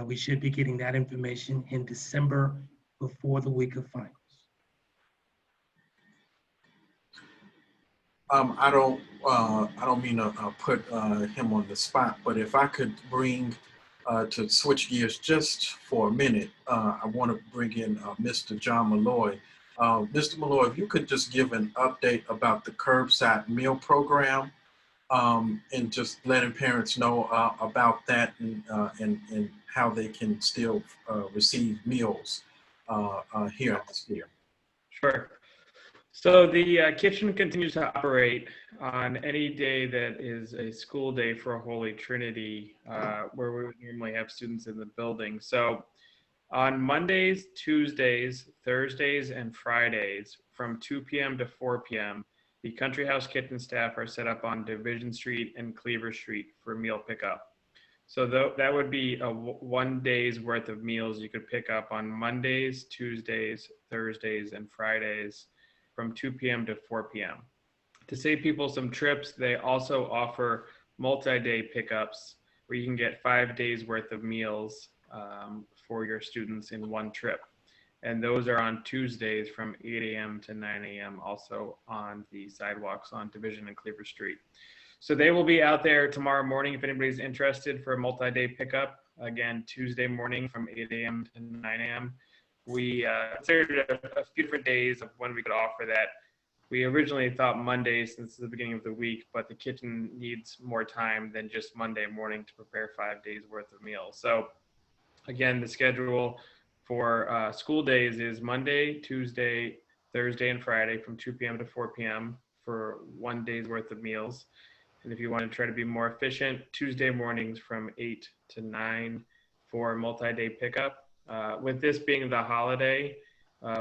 we should be getting that information in December before the week of finals. I don't mean to put him on the spot, but if I could bring to switch gears just for a minute, I want to bring in Mr. John Malloy. Mr. Malloy, if you could just give an update about the curbside meal program and just letting parents know about that and how they can still receive meals here at the school. Sure. So the kitchen continues to operate on any day that is a school day for Holy Trinity, where we would normally have students in the building. So on Mondays, Tuesdays, Thursdays, and Fridays from 2 p.m. to 4 p.m., the Country House Kitchen staff are set up on Division Street and Cleaver Street for meal pickup. So that would be a 1 day's worth of meals you could pick up on Mondays, Tuesdays, Thursdays, and Fridays from 2 p.m. to 4 p.m. To save people some trips, they also offer multi-day pickups where you can get 5 days worth of meals for your students in one trip. And those are on Tuesdays from 8 a.m. to 9 a.m. also on the sidewalks on Division and Cleaver Street. So they will be out there tomorrow morning if anybody's interested for a multi-day pickup. Again, Tuesday morning from 8 a.m. to 9 a.m. We considered a few different days of when we could offer that. We originally thought Monday since the beginning of the week, but the kitchen needs more time than just Monday morning to prepare 5 days worth of meals. So again, the schedule for school days is Monday, Tuesday, Thursday, and Friday from 2 p.m. to 4 p.m. for 1 day's worth of meals. And if you want to try to be more efficient, Tuesday mornings from 8 to 9 for multi-day pickup. With this being the holiday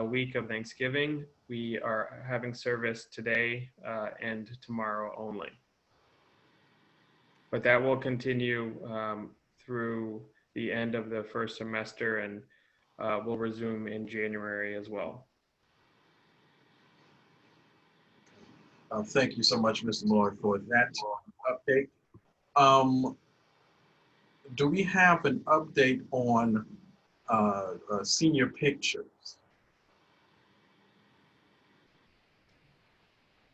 week of Thanksgiving, we are having service today and tomorrow only. But that will continue through the end of the first semester, and will resume in January as well. Thank you so much, Mr. Moore, for that update. Do we have an update on senior pictures?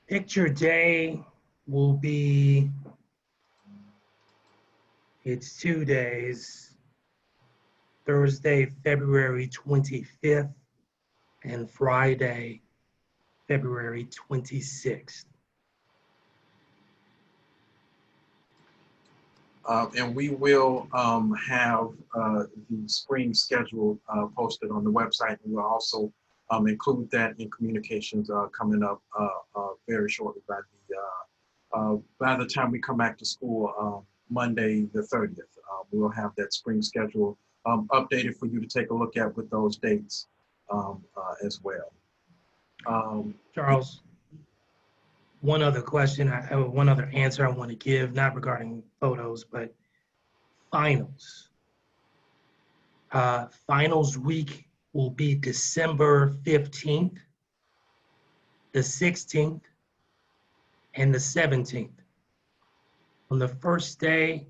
Picture day will be, it's 2 days, Thursday, February 25th, and Friday, February 26th. And we will have the spring schedule posted on the website, and we'll also include that in communications coming up very shortly by the time we come back to school Monday the 30th. We'll have that spring schedule updated for you to take a look at with those dates as well. Charles, one other question, one other answer I want to give, not regarding photos, but finals. Finals week will be December 15th, the 16th, and the 17th. On the first day,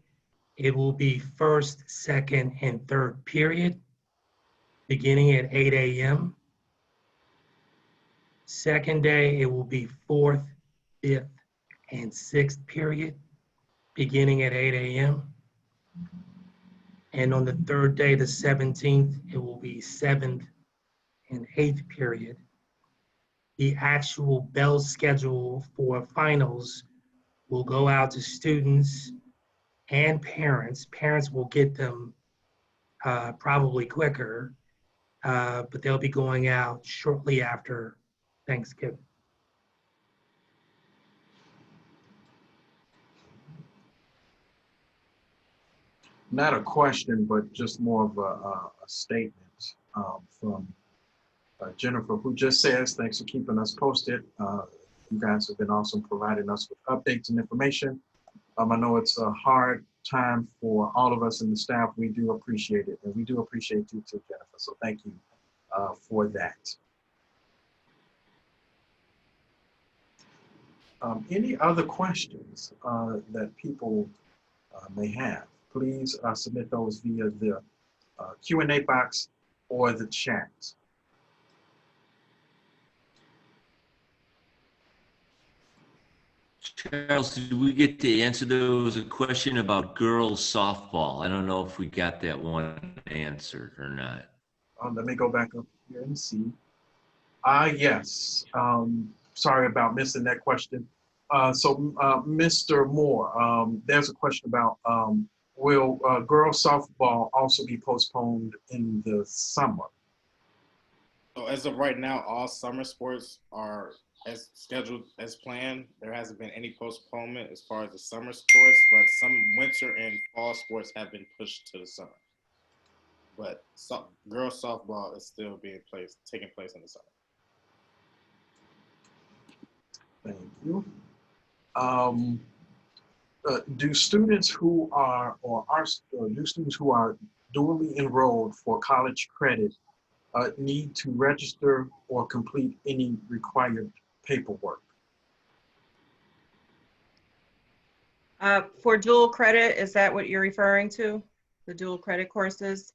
it will be first, second, and third period, beginning at 8 a.m. Second day, it will be fourth, fifth, and sixth period, beginning at 8 a.m. And on the third day, the 17th, it will be seventh and eighth period. The actual bell schedule for finals will go out to students and parents. Parents will get them probably quicker, but they'll be going out shortly after Thanksgiving. Not a question, but just more of a statement from Jennifer, who just says, thanks for keeping us posted. You guys have been awesome providing us with updates and information. I know it's a hard time for all of us in the staff. We do appreciate it, and we do appreciate you too, Jennifer. So thank you for that. Any other questions that people may have? Please submit those via the Q&A box or the chat. Charles, did we get to answer? There was a question about girls softball. I don't know if we got that one answered or not. Let me go back up here and see. Yes. Sorry about missing that question. Mr. Moore, there's a question about will girls softball also be postponed in the summer? So as of right now, all summer sports are as scheduled as planned. There hasn't been any postponement as far as the summer sports, but some winter and fall sports have been pushed to the summer. But girls softball is still taking place in the summer. Thank you. Do students who are dually enrolled for college credit need to register or complete any required paperwork? For dual credit, is that what you're referring to? The dual credit courses?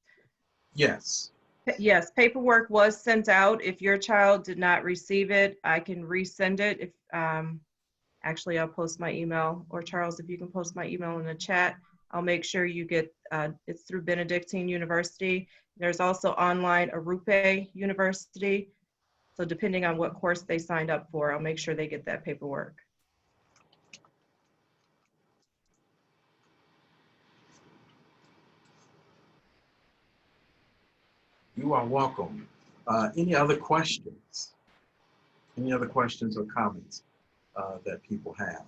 Yes. Yes, paperwork was sent out. If your child did not receive it, I can resend it. If actually, I'll post my email, or Charles, if you can post my email in the chat, I'll make sure you get, it's through Benedictine University. There's also online Arupe University. So depending on what course they signed up for, I'll make sure they get that paperwork. You are welcome. Any other questions? Any other questions or comments that people have?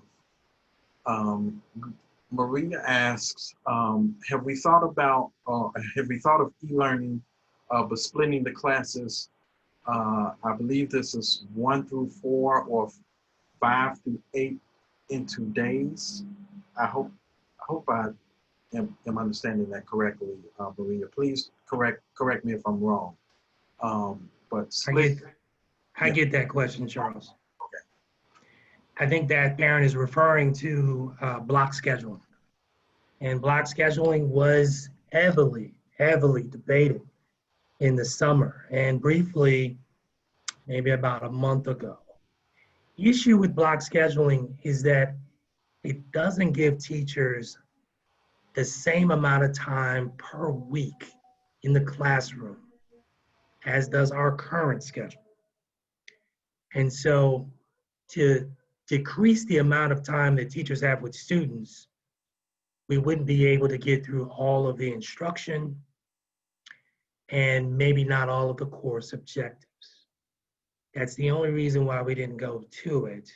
Maria asks, have we thought of e-learning, but splitting the classes? I believe this is 1 through 4 or 5 through 8 into days. I hope I am understanding that correctly, Maria. Please correct me if I'm wrong. But split, I get that question, Charles. I think that parent is referring to block scheduling. And block scheduling was heavily debated in the summer, and briefly, maybe about a month ago. The issue with block scheduling is that it doesn't give teachers the same amount of time per week in the classroom as does our current schedule. And so to decrease the amount of time that teachers have with students, we wouldn't be able to get through all of the instruction and maybe not all of the course objectives. That's the only reason why we didn't go to it.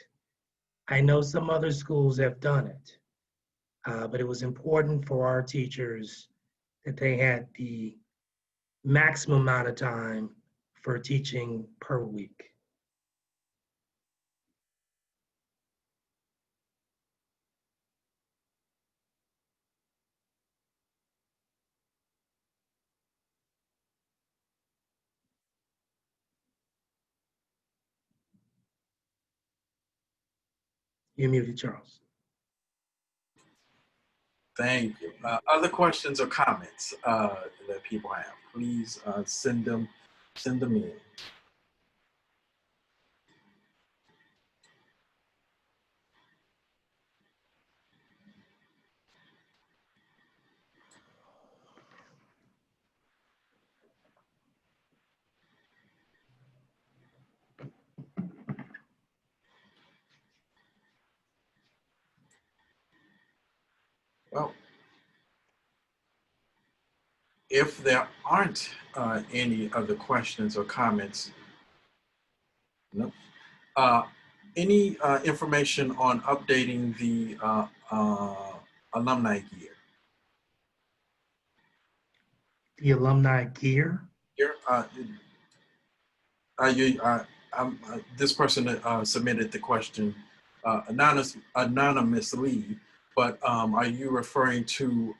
I know some other schools have done it, but it was important for our teachers that they had the maximum amount of time for teaching per week. You're muted, Charles. thank you. Other questions or comments that people have? Please send them in. Well, if there aren't any other questions or comments, no. Any information on updating the alumni gear? The alumni gear? Here, this person submitted the question anonymously, but are you referring to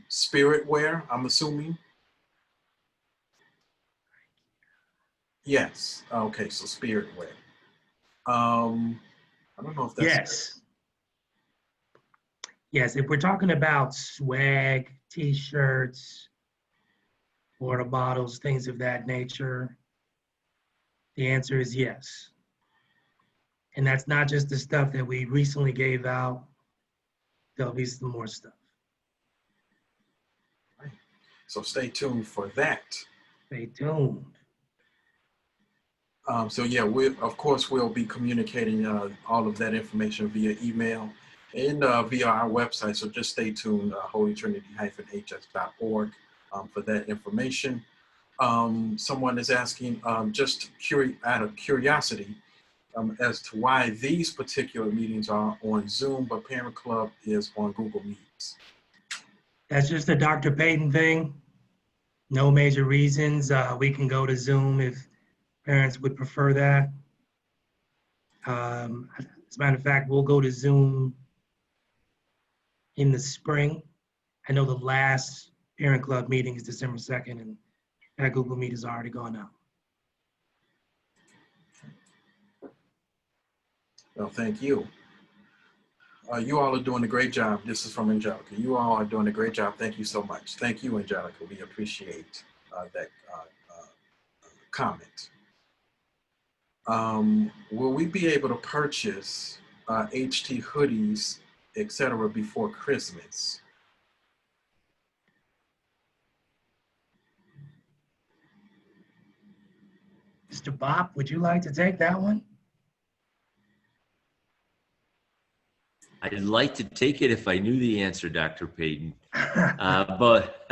spirit wear, I'm assuming? Yes. Okay, so spirit wear. I don't know if that's... Yes. Yes, if we're talking about swag, t-shirts, water bottles, things of that nature, the answer is yes. And that's not just the stuff that we recently gave out. There'll be some more stuff. So stay tuned for that. Stay tuned. So yeah, of course we'll be communicating all of that information via email and via our website. So just stay tuned, holytrinity-hs.org for that information. Someone is asking, just out of curiosity, as to why these particular meetings are on Zoom, but Parent Club is on Google Meets. That's just a Dr. Payton thing. No major reasons. We can go to Zoom if parents would prefer that. As a matter of fact, we'll go to Zoom in the spring. I know the last Parent Club meeting is December 2nd, and that Google Meet is already gone out. Well, thank you. You all are doing a great job. This is from Angelica. You all are doing a great job. Thank you so much. Thank you, Angelica. We appreciate that comment. Will we be able to purchase HT hoodies, etc., before Christmas? Mr. Bob, would you like to take that one? I'd like to take it if I knew the answer, Dr. Payton. But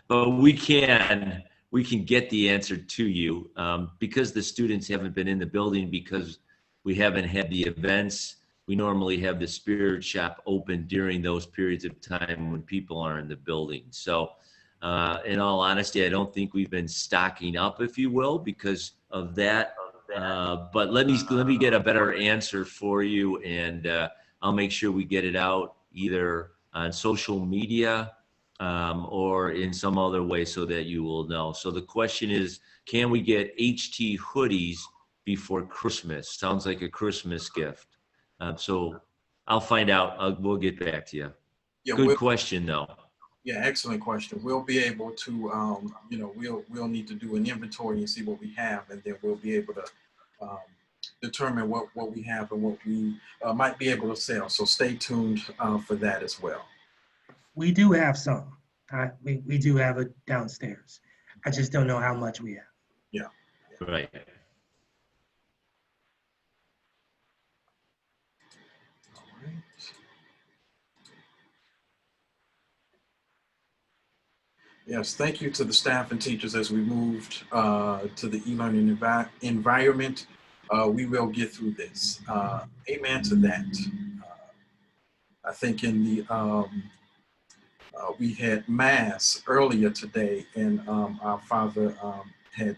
we can get the answer to you because the students haven't been in the building, because we haven't had the events. We normally have the Spirit Shop open during those periods of time when people are in the building. So in all honesty, I don't think we've been stocking up, if you will, because of that. But let me get a better answer for you, and I'll make sure we get it out either on social media or in some other way so that you will know. So the question is, can we get HT hoodies before Christmas? Sounds like a Christmas gift. So I'll find out. We'll get back to you. Yeah, Good question, though. Yeah, excellent question. We'll be able to, we'll need to do an inventory and see what we have, and then we'll be able to determine what we have and what we might be able to sell. So stay tuned for that as well. We do have some. We do have it downstairs. I just don't know how much we have. Yeah. Right. All right. Yes, thank you to the staff and teachers as we moved to the e-learning environment. We will get through this. Amen to that. I think in the, we had Mass earlier today, and our Father had,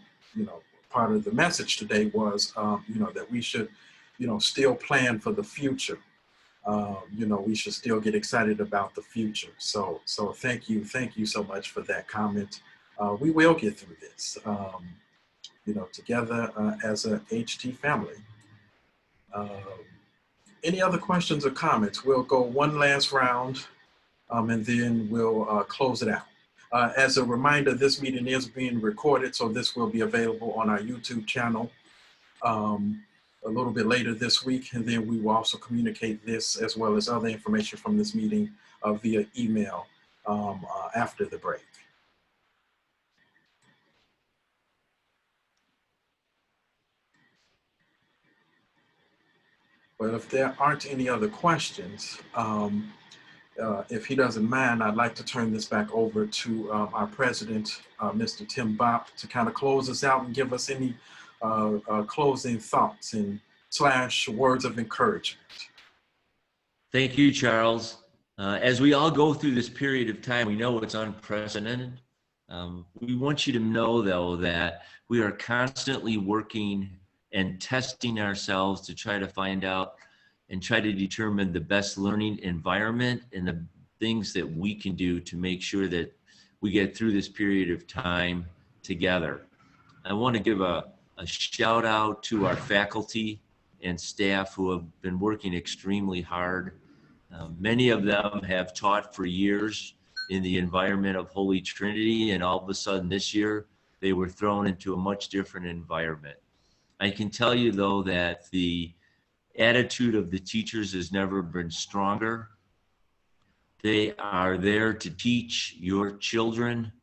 part of the message today was, that we should, still plan for the future. We should still get excited about the future. So thank you so much for that comment. We will get through this, together as a HT family. Any other questions or comments? We'll go one last round, and then we'll close it out. As a reminder, this meeting is being recorded, so this will be available on our YouTube channel a little bit later this week, and then we will also communicate this as well as other information from this meeting via email after the break. Well, if there aren't any other questions, if he doesn't mind, I'd like to turn this back over to our president, Mr. Tim Bopp, to kind of close us out and give us any closing thoughts and / words of encouragement. Thank you, Charles. As we all go through this period of time, we know it's unprecedented. We want you to know, though, that we are constantly working and testing ourselves to try to find out and try to determine the best learning environment and the things that we can do to make sure that we get through this period of time together. I want to give a shout out to our faculty and staff who have been working extremely hard. Many of them have taught for years in the environment of Holy Trinity, and all of a sudden this year they were thrown into a much different environment. I can tell you, though, that the attitude of the teachers has never been stronger. They are there to teach your children.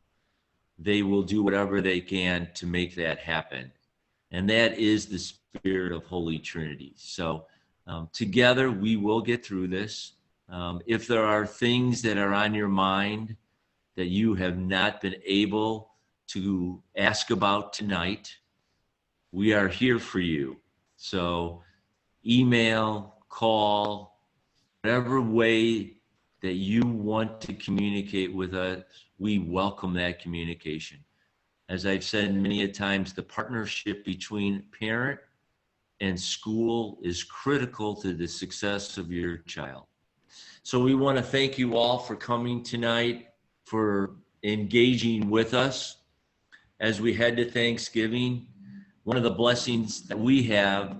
They will do whatever they can to make that happen. And that is the spirit of Holy Trinity. So together we will get through this. If there are things that are on your mind that you have not been able to ask about tonight, we are here for you. So email, call, whatever way that you want to communicate with us, we welcome that communication. As I've said many a times, the partnership between parent and school is critical to the success of your child. So we want to thank you all for coming tonight, for engaging with us as we head to Thanksgiving. One of the blessings that we have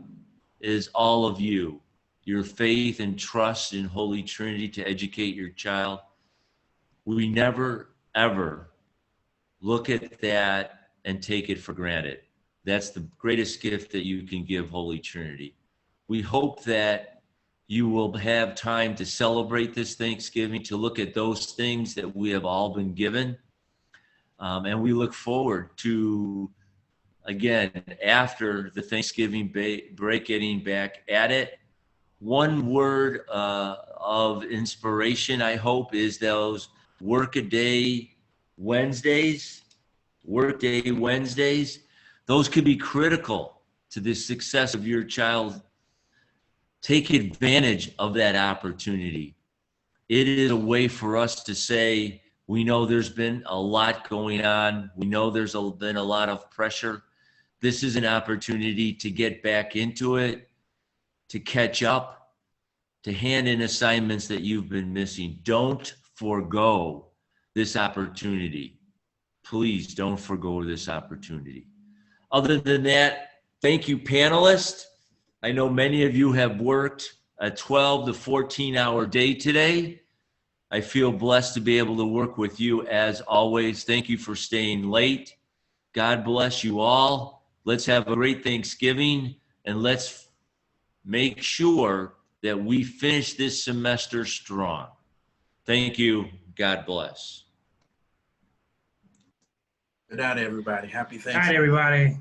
is all of you, your faith and trust in Holy Trinity to educate your child. We never, ever look at that and take it for granted. That's the greatest gift that you can give Holy Trinity. We hope that you will have time to celebrate this Thanksgiving, to look at those things that we have all been given. And we look forward to, again, after the Thanksgiving break, getting back at it. One word of inspiration, I hope, is those Workday Wednesdays. Those could be critical to the success of your child. Take advantage of that opportunity. It is a way for us to say, we know there's been a lot going on. We know there's been a lot of pressure. This is an opportunity to get back into it, to catch up, to hand in assignments that you've been missing. Don't forgo this opportunity. Please don't forgo this opportunity. Other than that, thank you, panelists. I know many of you have worked a 12 to 14-hour day today. I feel blessed to be able to work with you as always. Thank you for staying late. God bless you all. Let's have a great Thanksgiving, and let's make sure that we finish this semester strong. Thank you. God bless. Good night, everybody. Happy Good Thanksgiving. night, everybody.